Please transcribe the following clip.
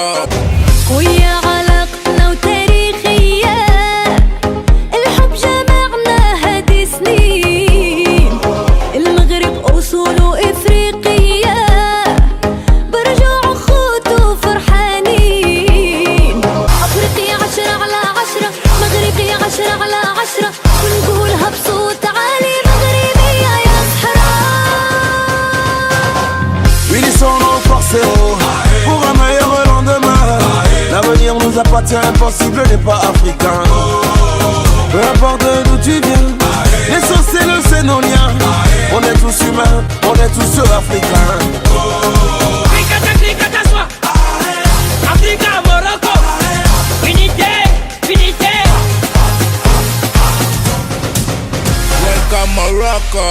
Morocco. ويا علاقتنا وتاريخية، الحب جمعنا هادي سنين. المغرب أصوله إفريقية، برجوع خوت وفرحانين. أفريقيا 10/10، مغربي 10/10، ونقولها بصوت عالي، مغربية يا صحراء. Unissons-nous, forcément, pour un meilleur lendemain. L'avenir nous appartient, impossible n'est pas africain. Peu importe d'où tu viens, l'essentiel c'est nos liens. On est tous humains, on est tous africains. Africa, Morocco, unité, unité. Welcome Morocco.